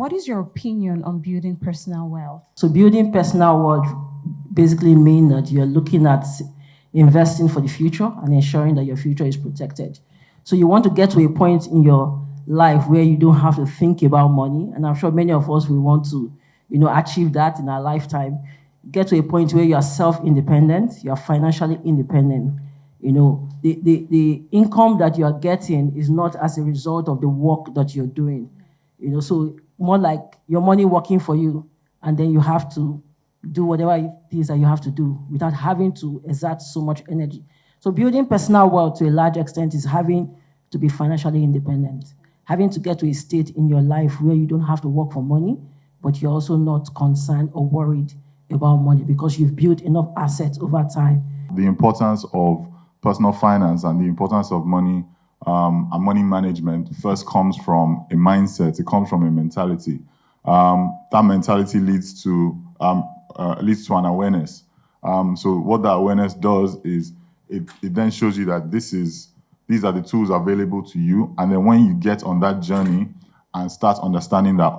what is your opinion on building personal wealth? So building personal wealth basically means that you're looking at investing for the future and ensuring that your future is protected. So you want to get to a point in your life where you don't have to think about money, and I'm sure many of us will want to, achieve that in our lifetime. Get to a point where you are self-independent, you are financially independent. The income that you are getting is not as a result of the work that you're doing. So more like your money working for you, and then you have to do whatever it is that you have to do without having to exert so much energy. So building personal wealth to a large extent is having to be financially independent, having to get to a state in your life where you don't have to work for money, but you're also not concerned or worried about money because you've built enough assets over time. The importance of personal finance and the importance of money and money management first comes from a mindset. It comes from a mentality. That mentality leads to an awareness. So what that awareness does is it then shows you that these are the tools available to you. And then when you get on that journey and start understanding that,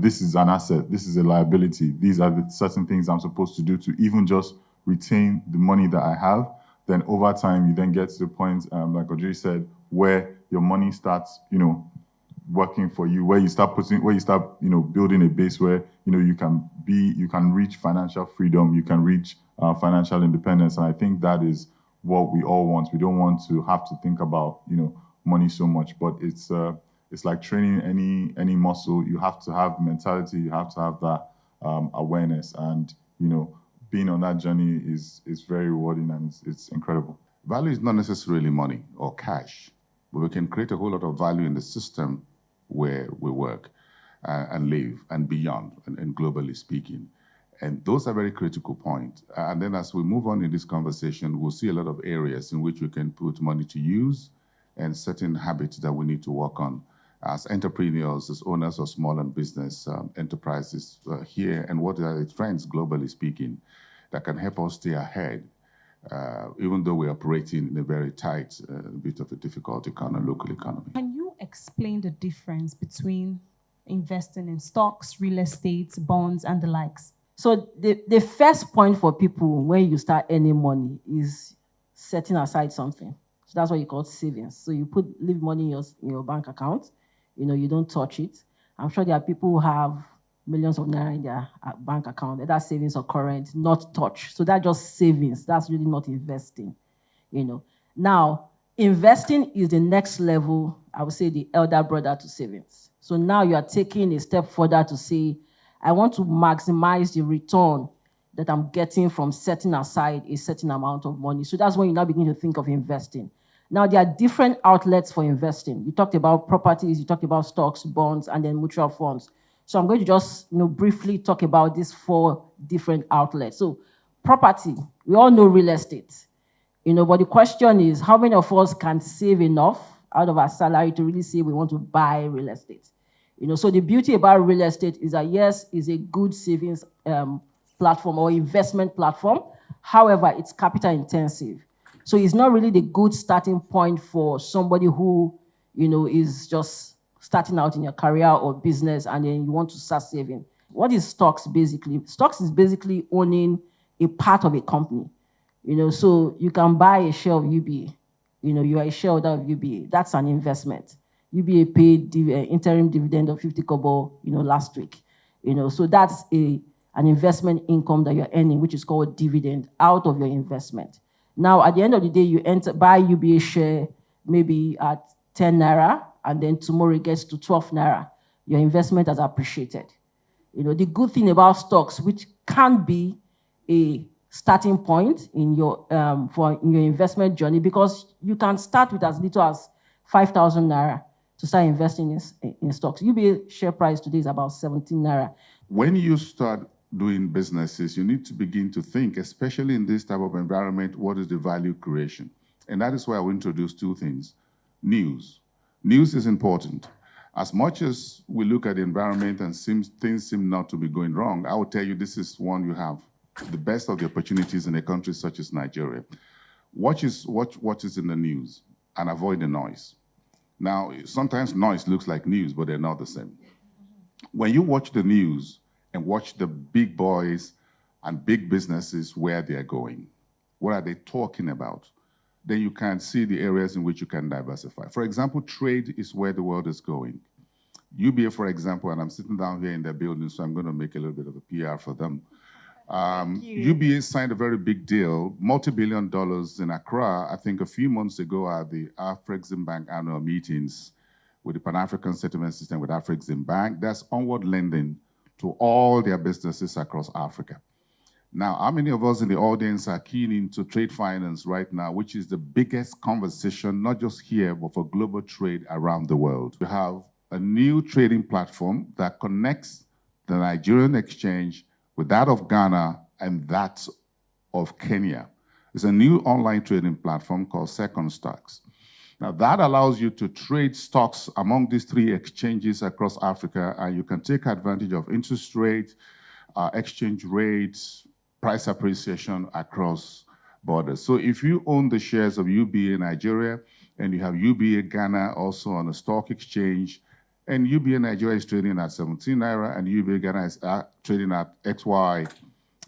this is an asset, this is a liability, these are the certain things I'm supposed to do to even just retain the money that I have, then over time you then get to the point, like Audrey said, where your money starts, working for you, where you start building a base where, you can reach financial freedom, you can reach financial independence. And I think that is what we all want. We don't want to have to think about, money so much, but it's like training any muscle. You have to have mentality, you have to have that awareness, and, being on that journey is very rewarding, and it's incredible. Value is not necessarily money or cash, but we can create a whole lot of value in the system where we work and live and beyond, and globally speaking. And those are very critical points. And then as we move on in this conversation, we'll see a lot of areas in which we can put money to use and certain habits that we need to work on as entrepreneurs, as owners of small and business enterprises here, and what are its friends, globally speaking, that can help us stay ahead, even though we're operating in a very tight, bit of a difficult local economy. Can you explain the difference between investing in stocks, real estate, bonds, and the likes? So the first point for people when you start earning money is setting aside something. So that's what you call savings. So you leave money in your bank account. You don't touch it. I'm sure there are people who have millions of naira in their bank account. That savings or current, not touch. So that's just savings. That's really not investing. Now, investing is the next level, I would say the elder brother to savings. So now you are taking a step further to say, I want to maximize the return that I'm getting from setting aside a certain amount of money. So that's when you now begin to think of investing. Now, there are different outlets for investing. You talked about properties, you talked about stocks, bonds, and then mutual funds. So I'm going to just briefly talk about these 4 different outlets. So property, we all know real estate. But the question is, how many of us can save enough out of our salary to really say we want to buy real estate? So the beauty about real estate is that, yes, it's a good savings platform or investment platform. However, it's capital intensive. So it's not really the good starting point for somebody who, is just starting out in your career or business and then you want to start saving. What is stocks basically? Stocks is basically owning a part of a company. So you can buy a share of UBA. You are a shareholder of UBA. That's an investment. UBA paid interim dividend of 50 kobo, last week. So that's an investment income that you're earning, which is called dividend out of your investment. Now, at the end of the day, you buy UBA share maybe at 10 naira, and then tomorrow it gets to 12 naira. Your investment has appreciated. The good thing about stocks, which can be a starting point in your investment journey, because you can start with as little as 5,000 naira to start investing in stocks. UBA share price today is about 17 naira. When you start doing businesses, you need to begin to think, especially in this type of environment, what is the value creation? And that is why I will introduce 2 things. News. News is important. As much as we look at the environment and things seem not to be going wrong, I will tell you this is one you have the best of the opportunities in a country such as Nigeria. Watch what is in the news and avoid the noise. Now, sometimes noise looks like news, but they're not the same. when you watch the news and watch the big boys and big businesses where they're going, what are they talking about? Then you can see the areas in which you can diversify. For example, trade is where the world is going. UBA, for example, and I'm sitting down here in their building, so I'm going to make a little bit of a PR for them. UBA signed a very big deal, multi-billion dollars in Accra, I think a few months ago at the Afreximbank annual meetings with the Pan-African Settlement System with Afreximbank. That's onward lending to all their businesses across Africa. Now, how many of us in the audience are keen into trade finance right now, which is the biggest conversation, not just here, but for global trade around the world? We have a new trading platform that connects the Nigerian exchange with that of Ghana and that of Kenya. It's a new online trading platform called Second Stocks. Now, that allows you to trade stocks among these three exchanges across Africa, and you can take advantage of interest rates, exchange rates, price appreciation across borders. So if you own the shares of UBA Nigeria, and you have UBA Ghana also on the stock exchange, and UBA Nigeria is trading at 17 Naira, and UBA Ghana is trading at XY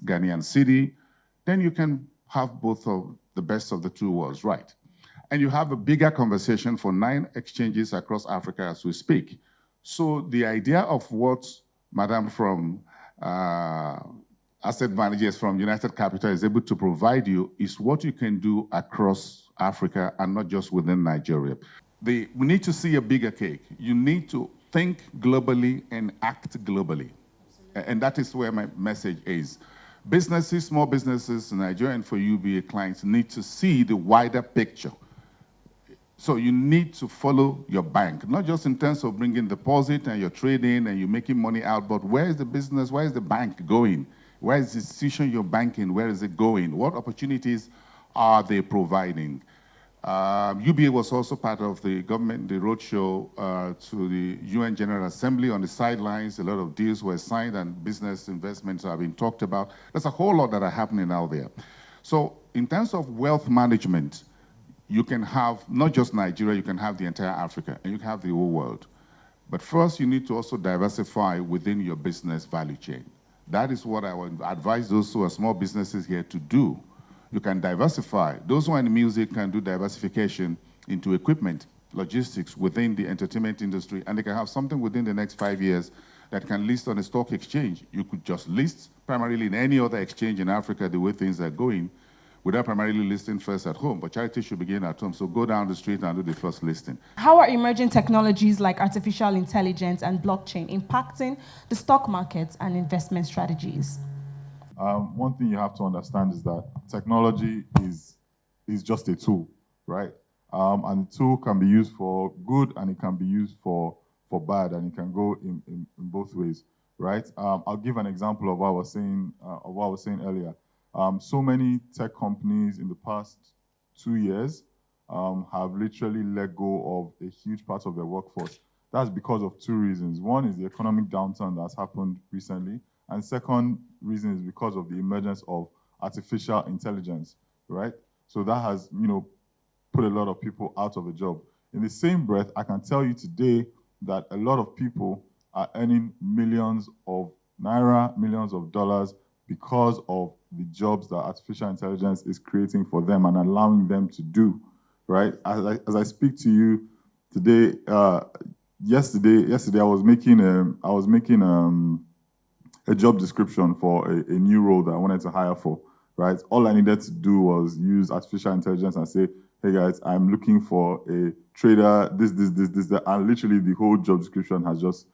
Ghanaian Cedi, then you can have both of the best of the two worlds, right? And you have a bigger conversation for 9 exchanges across Africa as we speak. So the idea of what Madam from Asset Managers from United Capital is able to provide you is what you can do across Africa and not just within Nigeria. We need to see a bigger cake. You need to think globally and act globally. And that is where my message is. Businesses, small businesses in Nigeria and for UBA clients need to see the wider picture. So you need to follow your bank, not just in terms of bringing deposit and you're trading and you're making money out, but where is the business, where is the bank going? Where is the institution you're banking, where is it going? What opportunities are they providing? UBA was also part of the government, the roadshow to the UN General Assembly on the sidelines. A lot of deals were signed and business investments have been talked about. There's a whole lot that are happening out there. So in terms of wealth management, you can have not just Nigeria, you can have the entire Africa, and you can have the whole world. But first, you need to also diversify within your business value chain. That is what I would advise those who are small businesses here to do. You can diversify. Those who are in music can do diversification into equipment, logistics within the entertainment industry, and they can have something within the next 5 years that can list on a stock exchange. You could just list primarily in any other exchange in Africa the way things are going, without primarily listing first at home. But charity should begin at home. So go down the street and do the first listing. How are emerging technologies like artificial intelligence and blockchain impacting the stock markets and investment strategies? One thing you have to understand is that technology is just a tool, right? And the tool can be used for good and it can be used for bad, and it can go in both ways, right? I'll give an example of what I was saying earlier. So many tech companies in the past 2 years have literally let go of a huge part of their workforce. That's because of 2 reasons. One is the economic downturn that's happened recently, and second reason is because of the emergence of artificial intelligence, right? So that has, put a lot of people out of a job. In the same breath, I can tell you today that a lot of people are earning millions of naira, millions of dollars because of the jobs that artificial intelligence is creating for them and allowing them to do, right? As I speak to you today, yesterday I was making a job description for a new role that I wanted to hire for, right? All I needed to do was use artificial intelligence and say, hey guys, I'm looking for a trader, this, that, and literally the whole job description has just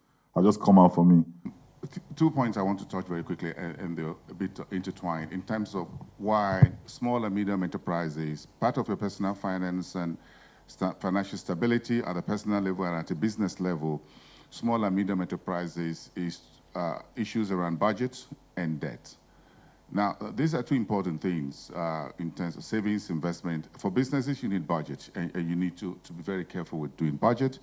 come out for me. 2 points I want to touch very quickly, and they're a bit intertwined in terms of why small and medium enterprises, part of your personal finance and financial stability at a personal level and at a business level, small and medium enterprises is issues around budget and debt. Now, these are 2 important things in terms of savings, investment. For businesses, you need budget, and you need to be very careful with doing budget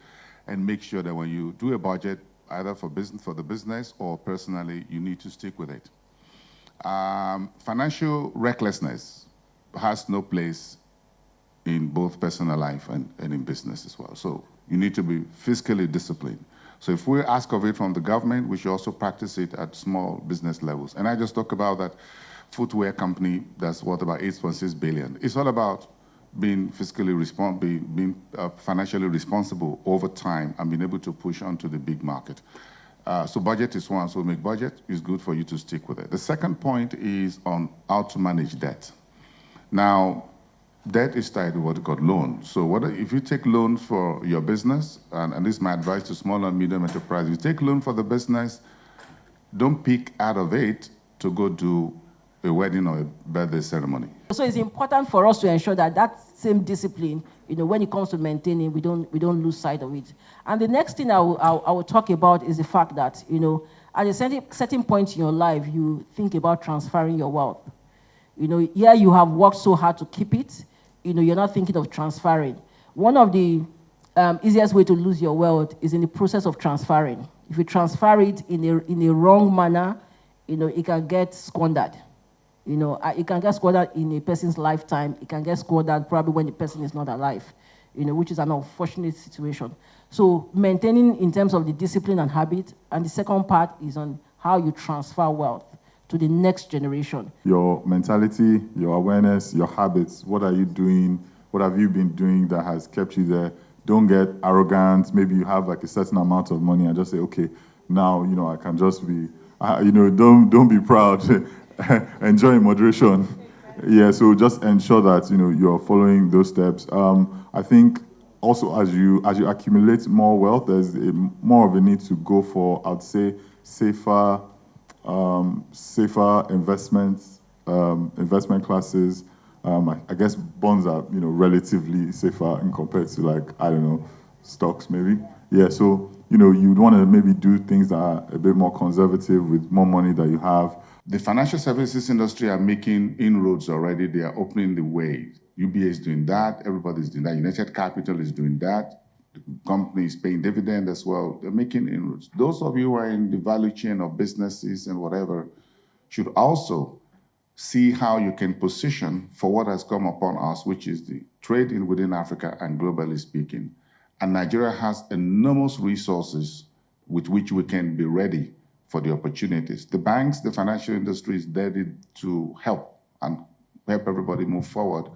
and make sure that when you do a budget, either for the business or personally, you need to stick with it. Financial recklessness has no place in both personal life and in business as well. So you need to be fiscally disciplined. So if we ask of it from the government, we should also practice it at small business levels. And I just talk about that footwear company that's worth about 8.6 billion. It's all about being fiscally being financially responsible over time and being able to push onto the big market. So budget is one, so make budget is good for you to stick with it. The second point is on how to manage debt. Now, debt is tied to what you call loan. So if you take loan for your business, and this is my advice to small and medium enterprise, if you take loan for the business, don't pick out of it to go do a wedding or a birthday ceremony. So it's important for us to ensure that that same discipline, when it comes to maintaining, we don't lose sight of it. And the next thing I will talk about is the fact that, at a certain point in your life, you think about transferring your wealth. Here you have worked so hard to keep it, you're not thinking of transferring. One of the easiest way to lose your wealth is in the process of transferring. If you transfer it in a wrong manner, it can get squandered. It can get squandered in a person's lifetime. It can get squandered probably when the person is not alive, which is an unfortunate situation. So maintaining in terms of the discipline and habit, and the second part is on how you transfer wealth to the next generation. Your mentality, your awareness, your habits, what are you doing? What have you been doing that has kept you there? Don't get arrogant. Maybe you have like a certain amount of money and just say, okay, now, I can just be, don't be proud. Enjoy in moderation. Yeah, so just ensure that, you're following those steps. I think also as you accumulate more wealth, there's more of a need to go for, I'd say, safer investments, investment classes. I guess bonds are, relatively safer in compared to stocks maybe. Yeah, so, you'd want to maybe do things that are a bit more conservative with more money that you have. The financial services industry are making inroads already. They are opening the way. UBA is doing that. Everybody's doing that. United Capital is doing that. The company is paying dividend as well. They're making inroads. Those of you who are in the value chain of businesses and whatever should also see how you can position for what has come upon us, which is the trade within Africa and globally speaking. And Nigeria has enormous resources with which we can be ready for the opportunities. The banks, the financial industry is ready to help and help everybody move forward.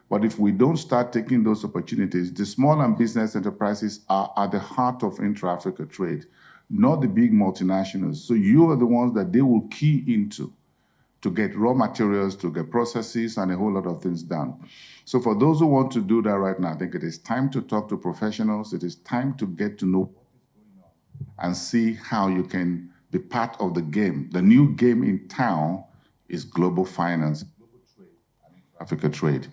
But if we don't start taking those opportunities, the small and business enterprises are at the heart of intra-Africa trade, not the big multinationals. So you are the ones that they will key into to get raw materials, to get processes, and a whole lot of things done. So for those who want to do that right now, I think it is time to talk to professionals. It is time to get to know what is going on and see how you can be part of the game. The new game in town is global finance, global trade, and Africa trade.